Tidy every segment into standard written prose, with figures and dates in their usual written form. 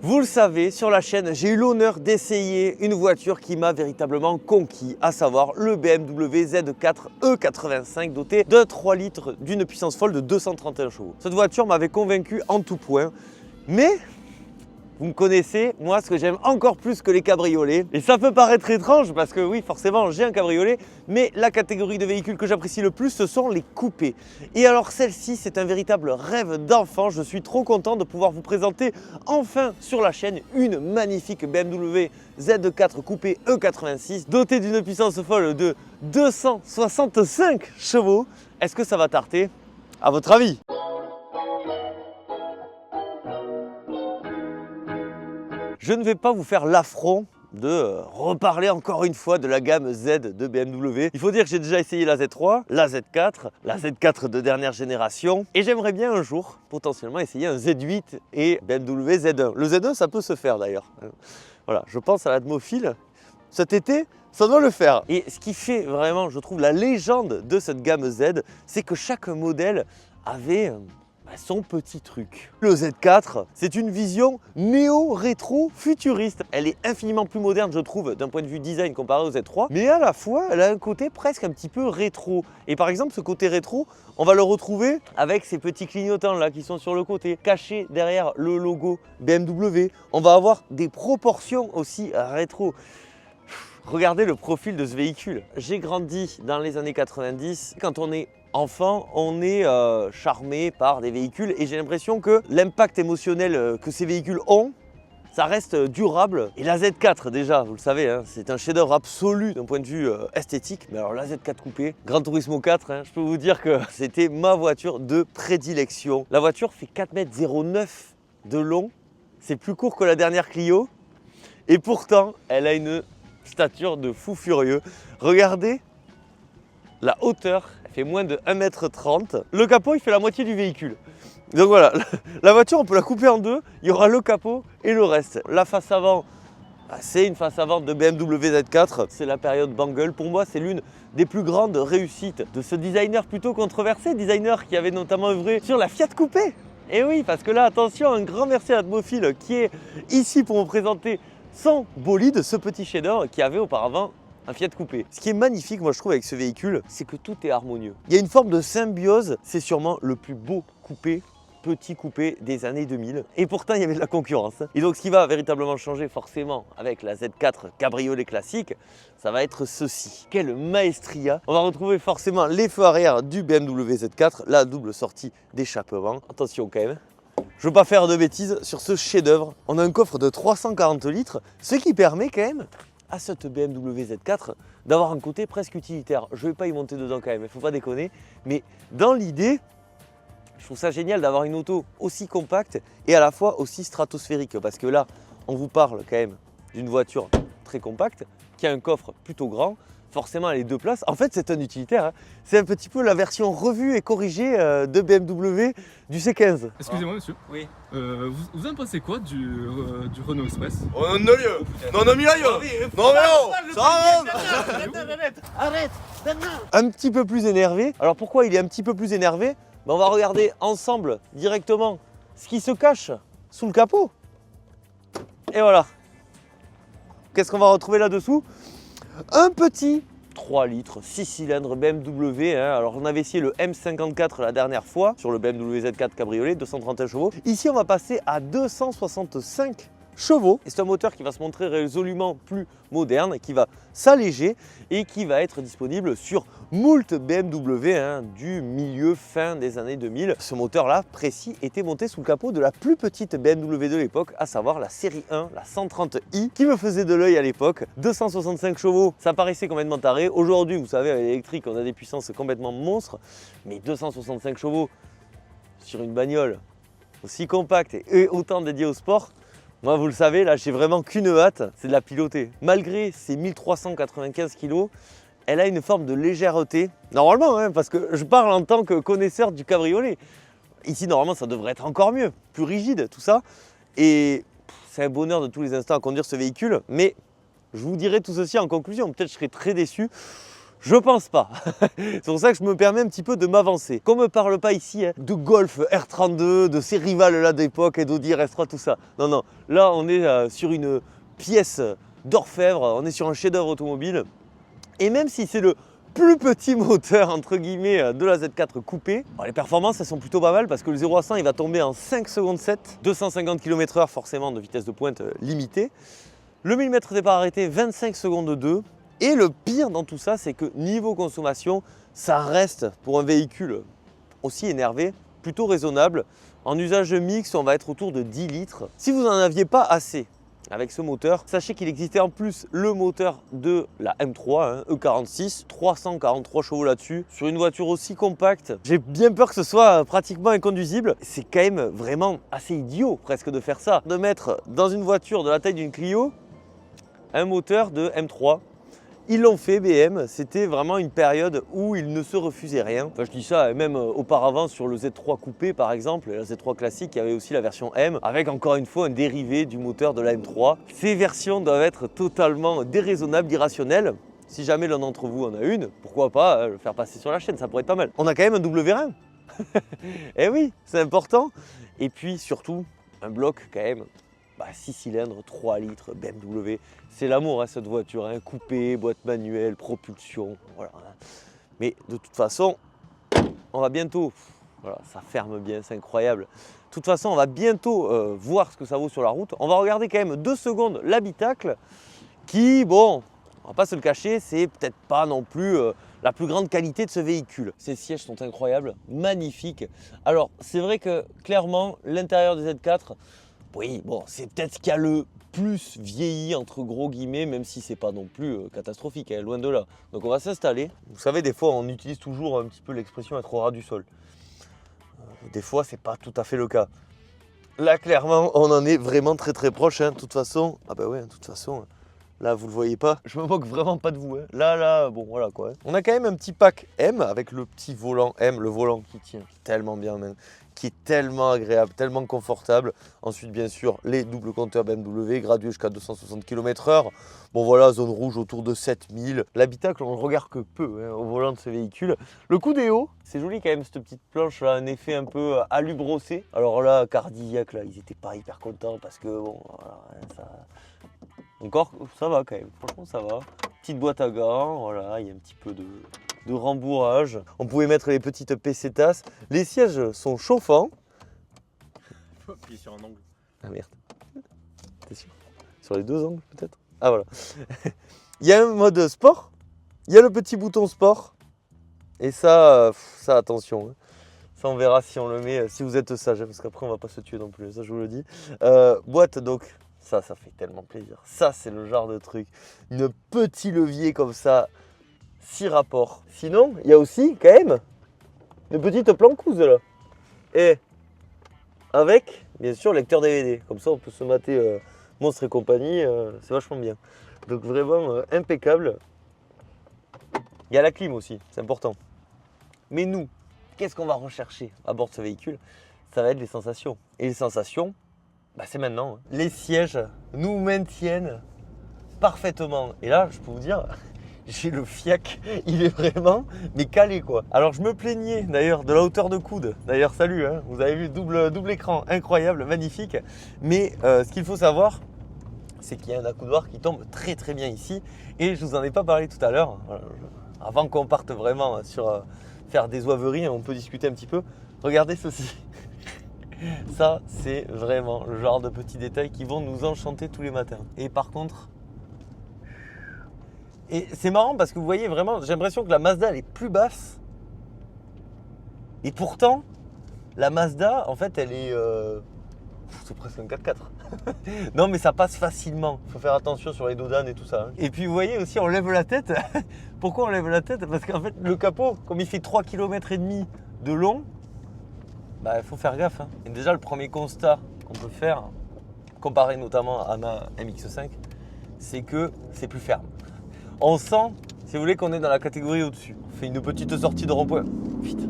Vous le savez, sur la chaîne, j'ai eu l'honneur d'essayer une voiture qui m'a véritablement conquis, à savoir le BMW Z4 E85 doté de 3 litres d'une puissance folle de 231 chevaux. Cette voiture m'avait convaincu en tout point, mais vous me connaissez, moi ce que j'aime encore plus que les cabriolets, et ça peut paraître étrange parce que oui forcément j'ai un cabriolet, mais la catégorie de véhicules que j'apprécie le plus ce sont les coupés. Et alors celle-ci c'est un véritable rêve d'enfant, je suis trop content de pouvoir vous présenter enfin sur la chaîne une magnifique BMW Z4 coupé E86 dotée d'une puissance folle de 265 chevaux. Est-ce que ça va tarter à votre avis? Je ne vais pas vous faire l'affront de reparler encore une fois de la gamme Z de BMW. Il faut dire que j'ai déjà essayé la Z3, la Z4 de dernière génération et j'aimerais bien un jour potentiellement essayer un Z8 et BMW Z1. Le Z1 ça peut se faire d'ailleurs. Voilà, je pense à l'Atmophile. Cet été, ça doit le faire. Et ce qui fait vraiment, je trouve, la légende de cette gamme Z, c'est que chaque modèle avait son petit truc. Le Z4, c'est une vision néo-rétro-futuriste. Elle est infiniment plus moderne, je trouve, d'un point de vue design comparé au Z3, mais à la fois, elle a un côté presque un petit peu rétro. Et par exemple, ce côté rétro, on va le retrouver avec ces petits clignotants là qui sont sur le côté, cachés derrière le logo BMW. On va avoir des proportions aussi rétro. Regardez le profil de ce véhicule. J'ai grandi dans les années 90. Quand on est enfant, on est charmé par des véhicules et j'ai l'impression que l'impact émotionnel que ces véhicules ont, ça reste durable. Et la Z4 déjà, vous le savez, hein, c'est un chef-d'œuvre absolu d'un point de vue esthétique. Mais alors la Z4 coupée, Gran Turismo 4, hein, je peux vous dire que c'était ma voiture de prédilection. La voiture fait 4,09 m de long, c'est plus court que la dernière Clio et pourtant elle a une stature de fou furieux. Regardez la hauteur, elle fait moins de 1,30 m. Le capot, il fait la moitié du véhicule. Donc voilà, la voiture, on peut la couper en deux. Il y aura le capot et le reste. La face avant, c'est une face avant de BMW Z4. C'est la période Bangle. Pour moi, c'est l'une des plus grandes réussites de ce designer plutôt controversé. Designer qui avait notamment œuvré sur la Fiat Coupé. Et oui, parce que là, attention, un grand merci à Atmophile qui est ici pour vous présenter son bolide, ce petit chef-d'œuvre qui avait auparavant un Fiat Coupé. Ce qui est magnifique, moi je trouve, avec ce véhicule, c'est que tout est harmonieux. Il y a une forme de symbiose, c'est sûrement le plus beau coupé, petit coupé des années 2000. Et pourtant, il y avait de la concurrence. Et donc, ce qui va véritablement changer forcément avec la Z4 cabriolet classique, ça va être ceci. Quelle maestria! On va retrouver forcément les feux arrière du BMW Z4, la double sortie d'échappement. Attention quand même. Je ne veux pas faire de bêtises sur ce chef-d'œuvre. On a un coffre de 340 litres, ce qui permet quand même à cette BMW Z4 d'avoir un côté presque utilitaire. Je ne vais pas y monter dedans quand même, il ne faut pas déconner. Mais dans l'idée, je trouve ça génial d'avoir une auto aussi compacte et à la fois aussi stratosphérique. Parce que là, on vous parle quand même d'une voiture très compacte qui a un coffre plutôt grand. Forcément, elle est deux places. En fait, c'est un utilitaire. Hein. C'est un petit peu la version revue et corrigée de BMW du C15. Excusez-moi, monsieur. Oui. Vous en pensez quoi du Renault Express? Oh non, non, non, non, Milaio. Non, mais oh, ça Arrête. Un petit peu plus énervé. Alors pourquoi il est un petit peu plus énervé? On va regarder ensemble directement ce qui se cache sous le capot. Et voilà. Qu'est-ce qu'on va retrouver là-dessous? Un petit 3 litres, 6 cylindres BMW. Hein. Alors on avait essayé le M54 la dernière fois sur le BMW Z4 cabriolet, 231 chevaux. Ici on va passer à 265 chevaux. Et c'est un moteur qui va se montrer résolument plus moderne, qui va s'alléger et qui va être disponible sur moult BMW hein, du milieu fin des années 2000. Ce moteur-là, précis, était monté sous le capot de la plus petite BMW de l'époque, à savoir la série 1, la 130i, qui me faisait de l'œil à l'époque. 265 chevaux, ça paraissait complètement taré. Aujourd'hui, vous savez, avec l'électrique, on a des puissances complètement monstres, mais 265 chevaux sur une bagnole aussi compacte et autant dédiée au sport, moi, vous le savez, là, j'ai vraiment qu'une hâte, c'est de la piloter. Malgré ses 1395 kg, elle a une forme de légèreté. Normalement, hein, parce que je parle en tant que connaisseur du cabriolet. Ici, normalement, ça devrait être encore mieux, plus rigide, tout ça. Et c'est un bonheur de tous les instants à conduire ce véhicule. Mais je vous dirai tout ceci en conclusion. Peut-être je serai très déçu. Je pense pas. C'est pour ça que je me permets un petit peu de m'avancer. Qu'on me parle pas ici de Golf R32, de ses rivales là d'époque et d'Audi RS3, tout ça. Non, non. Là, on est sur une pièce d'orfèvre, on est sur un chef-d'œuvre automobile. Et même si c'est le plus petit moteur entre guillemets de la Z4 coupé, les performances elles sont plutôt pas mal parce que le 0 à 100 il va tomber en 5 secondes 7, 250 km/h forcément de vitesse de pointe limitée. Le millimètre départ arrêté 25 secondes 2. Et le pire dans tout ça, c'est que niveau consommation, ça reste pour un véhicule aussi énervé, plutôt raisonnable. En usage mixte, on va être autour de 10 litres. Si vous n'en aviez pas assez avec ce moteur, sachez qu'il existait en plus le moteur de la M3, E46, 343 chevaux là-dessus. Sur une voiture aussi compacte, j'ai bien peur que ce soit pratiquement inconduisible. C'est quand même vraiment assez idiot presque de faire ça. De mettre dans une voiture de la taille d'une Clio, un moteur de M3. Ils l'ont fait, BM, c'était vraiment une période où ils ne se refusaient rien. Enfin, je dis ça, même auparavant sur le Z3 coupé par exemple, et la Z3 classique, il y avait aussi la version M, avec encore une fois un dérivé du moteur de la M3. Ces versions doivent être totalement déraisonnables, irrationnelles. Si jamais l'un d'entre vous en a une, pourquoi pas le faire passer sur la chaîne, ça pourrait être pas mal. On a quand même un double vérin. Eh oui, c'est important. Et puis surtout, un bloc quand même. 6 cylindres, 3 litres, BMW, c'est l'amour cette voiture, coupé, boîte manuelle, propulsion, voilà. Mais de toute façon, on va bientôt, voilà, ça ferme bien, c'est incroyable. De toute façon, on va bientôt voir ce que ça vaut sur la route. On va regarder quand même 2 secondes l'habitacle qui, bon, on va pas se le cacher, c'est peut-être pas non plus la plus grande qualité de ce véhicule. Ces sièges sont incroyables, magnifiques. Alors, c'est vrai que clairement, l'intérieur des Z4, oui, bon, c'est peut-être ce qui a le plus vieilli, entre gros guillemets, même si c'est pas non plus catastrophique, loin de là. Donc on va s'installer. Vous savez, des fois, on utilise toujours un petit peu l'expression être au ras du sol. Des fois, c'est pas tout à fait le cas. Là, clairement, on en est vraiment très très proche. De toute façon, de toute façon, là, vous le voyez pas. Je me moque vraiment pas de vous. Là, bon, voilà quoi. On a quand même un petit pack M avec le petit volant M, le volant qui tient tellement bien même, qui est tellement agréable, tellement confortable. Ensuite, bien sûr, les doubles compteurs BMW, gradués jusqu'à 260 km/h. Bon voilà, zone rouge autour de 7000. L'habitacle, on ne regarde que peu au volant de ce véhicule. Le coup des hauts, c'est joli quand même, cette petite planche là, un effet un peu alu brossé. Alors là, Cardillac, là, ils n'étaient pas hyper contents parce que bon, voilà, ça... Encore, ça va quand même, franchement ça va. Petite boîte à gants, voilà, il y a un petit peu de rembourrage. On pouvait mettre les petites pesetas. Les sièges sont chauffants. Il faut appuyer sur un angle. Ah merde. T'es sûr? Sur les 2 angles peut-être? Ah voilà. Il y a un mode sport. Il y a le petit bouton sport. Et ça attention. Ça on verra si on le met, si vous êtes sage. Parce qu'après on va pas se tuer non plus, ça je vous le dis. Boîte donc. Ça fait tellement plaisir. Ça, c'est le genre de truc. Un petit levier comme ça, 6 rapports. Sinon, il y a aussi, quand même, une petite plancouse là. Et avec, bien sûr, lecteur DVD. Comme ça, on peut se mater Monstres et compagnie. C'est vachement bien. Donc, vraiment impeccable. Il y a la clim aussi, c'est important. Mais nous, qu'est-ce qu'on va rechercher à bord de ce véhicule? Ça va être les sensations. Et les sensations, c'est maintenant. Les sièges nous maintiennent parfaitement. Et là, je peux vous dire, j'ai le fiac, il est vraiment calé quoi. Alors je me plaignais d'ailleurs de la hauteur de coude. D'ailleurs salut, vous avez vu double écran, incroyable, magnifique. Mais ce qu'il faut savoir, c'est qu'il y a un accoudoir qui tombe très très bien ici. Et je vous en ai pas parlé tout à l'heure. Voilà, avant qu'on parte vraiment sur faire des oiveries, on peut discuter un petit peu. Regardez ceci. Ça, c'est vraiment le genre de petits détails qui vont nous enchanter tous les matins. Et par contre, et c'est marrant parce que vous voyez vraiment, j'ai l'impression que la Mazda, elle est plus basse. Et pourtant, la Mazda, en fait, elle est... c'est presque un 4x4. Non, mais ça passe facilement. Il faut faire attention sur les dodanes et tout ça. Et puis, vous voyez aussi, on lève la tête. Pourquoi on lève la tête? Parce qu'en fait, le capot, comme il fait 3,5 km de long, il faut faire gaffe. Et déjà, le premier constat qu'on peut faire, comparé notamment à ma MX5, c'est que c'est plus ferme. On sent, si vous voulez, qu'on est dans la catégorie au-dessus. On fait une petite sortie de rond-point. Vite.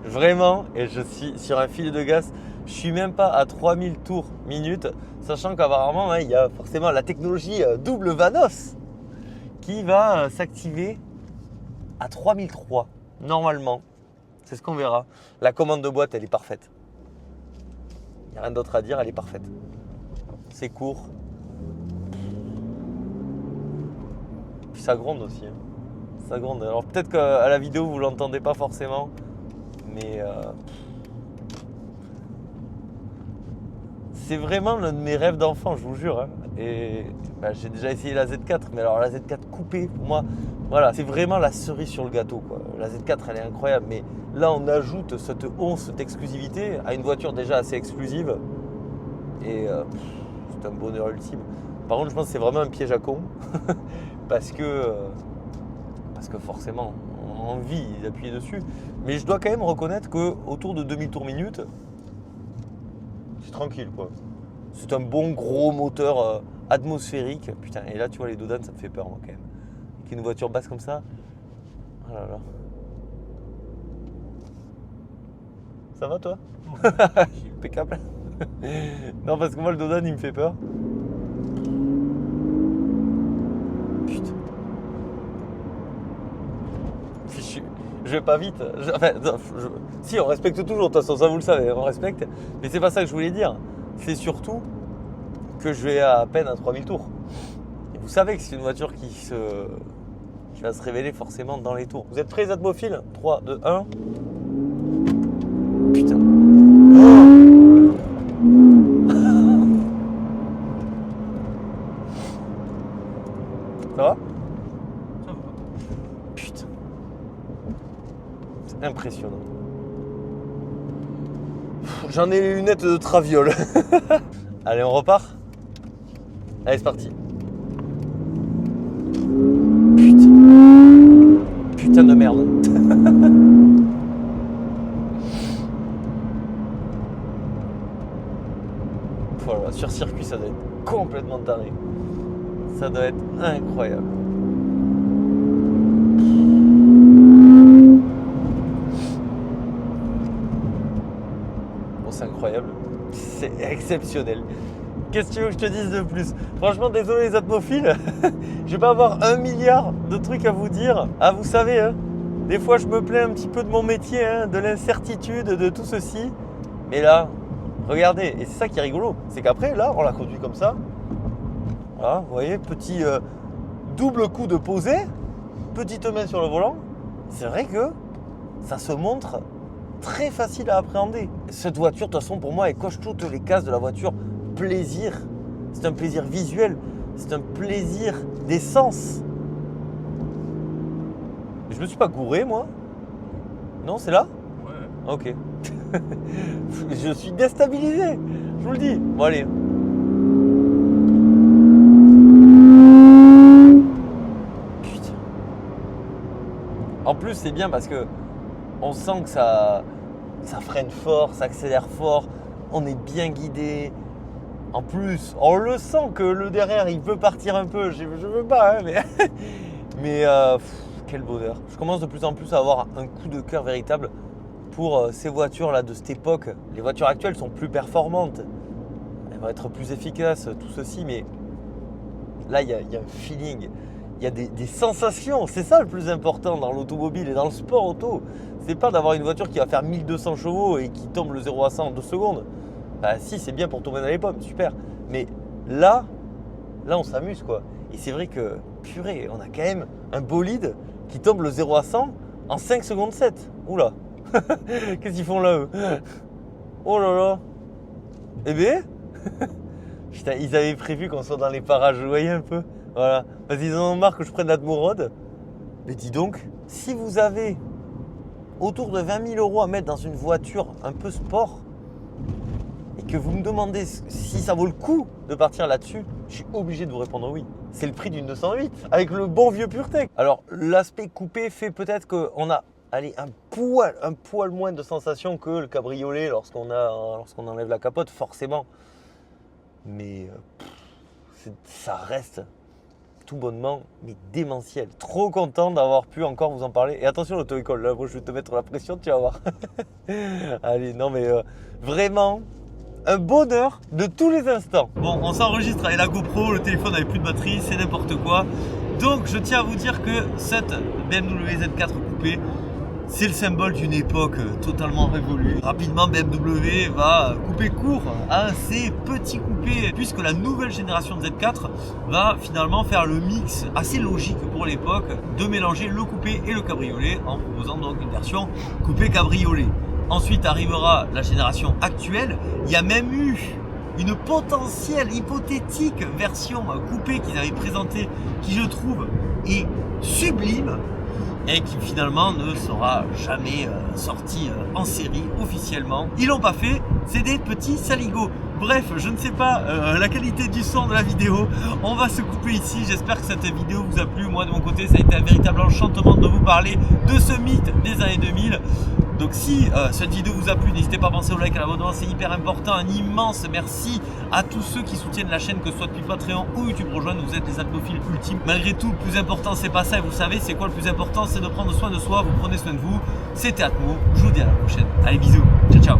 Vraiment, et je suis sur un fil de gaz, je suis même pas à 3000 tours minute, sachant qu'apparemment, il y a forcément la technologie double Vanos qui va s'activer à 3003 normalement. C'est ce qu'on verra. La commande de boîte, elle est parfaite. Il n'y a rien d'autre à dire, elle est parfaite. C'est court. Puis ça gronde aussi. Hein. Ça gronde. Alors peut-être qu'à la vidéo, vous ne l'entendez pas forcément. Mais c'est vraiment l'un de mes rêves d'enfant, je vous jure. Hein. Et j'ai déjà essayé la Z4, mais alors la Z4 coupée, pour moi, voilà, c'est vraiment la cerise sur le gâteau, quoi. La Z4, elle est incroyable, mais là, on ajoute cette once d'exclusivité à une voiture déjà assez exclusive. Et c'est un bonheur ultime. Par contre, je pense que c'est vraiment un piège à con, parce que forcément, on a envie d'appuyer dessus. Mais je dois quand même reconnaître qu'autour de 2000 tours minute, c'est tranquille, quoi. C'est un bon gros moteur atmosphérique. Putain, et là, tu vois, les dodanes, ça me fait peur, moi, quand même. Avec une voiture basse comme ça. Oh là là. Ça va, toi? Impeccable. Non, parce que moi, le dodane, il me fait peur. Putain. Je vais pas vite. Si, on respecte toujours, de toute façon, ça vous le savez, on respecte. Mais c'est pas ça que je voulais dire. C'est surtout que je vais à peine à 3000 tours. Et vous savez que c'est une voiture qui va se révéler forcément dans les tours. Vous êtes prêts, les atmophiles? 3, 2, 1. Putain. Oh. Ça va? Ça va. Putain. C'est impressionnant. J'en ai les lunettes de traviole. Allez, on repart? Allez, c'est parti. Putain de merde. Voilà, sur circuit, ça doit être complètement taré. Ça doit être incroyable. Bon, c'est incroyable. C'est exceptionnel. Qu'est-ce que tu veux que je te dise de plus? Franchement, désolé les atmophiles. Je vais pas avoir 1 milliard de trucs à vous dire. Ah, vous savez, hein, des fois, je me plains un petit peu de mon métier, hein, de l'incertitude, de tout ceci. Mais là, regardez, et c'est ça qui est rigolo. C'est qu'après, là, on la conduit comme ça. Voilà, vous voyez, petit double coup de posé. Petite main sur le volant. C'est vrai que ça se montre très facile à appréhender. Cette voiture, de toute façon, pour moi, elle coche toutes les cases de la voiture. Plaisir, c'est un plaisir visuel, c'est un plaisir des sens. Je me suis pas gouré, moi? Non, c'est là? Ouais. Ok. Je suis déstabilisé, je vous le dis. Bon, allez. Putain. En plus, c'est bien parce que on sent que ça freine fort, ça accélère fort, on est bien guidé. En plus, on le sent que le derrière, il peut partir un peu. Je veux pas, hein, mais quel bonheur. Je commence de plus en plus à avoir un coup de cœur véritable pour ces voitures-là de cette époque. Les voitures actuelles sont plus performantes. Elles vont être plus efficaces, tout ceci. Mais là, il y a un feeling. Il y a des sensations. C'est ça le plus important dans l'automobile et dans le sport auto. C'est pas d'avoir une voiture qui va faire 1200 chevaux et qui tombe le 0 à 100 en 2 secondes. Bah si, c'est bien pour tomber dans les pommes, super. Mais là on s'amuse, quoi. Et c'est vrai que, purée, on a quand même un bolide qui tombe le 0 à 100 en 5 secondes 7. Oula. Qu'est-ce qu'ils font là, eux? Oh là là. Eh bien putain, ils avaient prévu qu'on soit dans les parages, vous voyez un peu? Voilà. Parce qu'ils en ont marre que je prenne l'Atmorod. Mais dis donc, si vous avez autour de 20 000 € à mettre dans une voiture un peu sport, et que vous me demandez si ça vaut le coup de partir là-dessus, je suis obligé de vous répondre oui. C'est le prix d'une 208, avec le bon vieux PureTech. Alors, l'aspect coupé fait peut-être qu'on a un poil moins de sensations que le cabriolet lorsqu'on enlève la capote, forcément. Mais ça reste tout bonnement, mais démentiel. Trop content d'avoir pu encore vous en parler. Et attention l'auto-école, là, moi je vais te mettre la pression, tu vas voir. Allez, non mais vraiment, un bonheur de tous les instants. Bon, on s'enregistre avec la GoPro, le téléphone n'avait plus de batterie, c'est n'importe quoi. Donc je tiens à vous dire que cette BMW Z4 coupé, c'est le symbole d'une époque totalement révolue. Rapidement, BMW va couper court à ces petits coupés, puisque la nouvelle génération de Z4 va finalement faire le mix assez logique pour l'époque de mélanger le coupé et le cabriolet en proposant donc une version coupé cabriolet. Ensuite arrivera la génération actuelle. Il y a même eu une potentielle hypothétique version coupée qu'ils avaient présentée, qui je trouve est sublime, et qui finalement ne sera jamais sorti en série officiellement. Ils l'ont pas fait, c'est des petits saligots. Bref, je ne sais pas la qualité du son de la vidéo, on va se couper ici. J'espère que cette vidéo vous a plu. Moi de mon côté ça a été un véritable enchantement de vous parler de ce mythe des années 2000. Donc si cette vidéo vous a plu, n'hésitez pas à penser au like, à l'abonnement, c'est hyper important. Un immense merci à tous ceux qui soutiennent la chaîne, que ce soit depuis Patreon ou YouTube Rejoindre. Vous êtes les athlophiles ultimes. Malgré tout, le plus important c'est pas ça, et vous savez c'est quoi le plus important, c'est de prendre soin de soi. Vous prenez soin de vous. C'était Atmo, je vous dis à la prochaine. Allez, bisous, ciao ciao.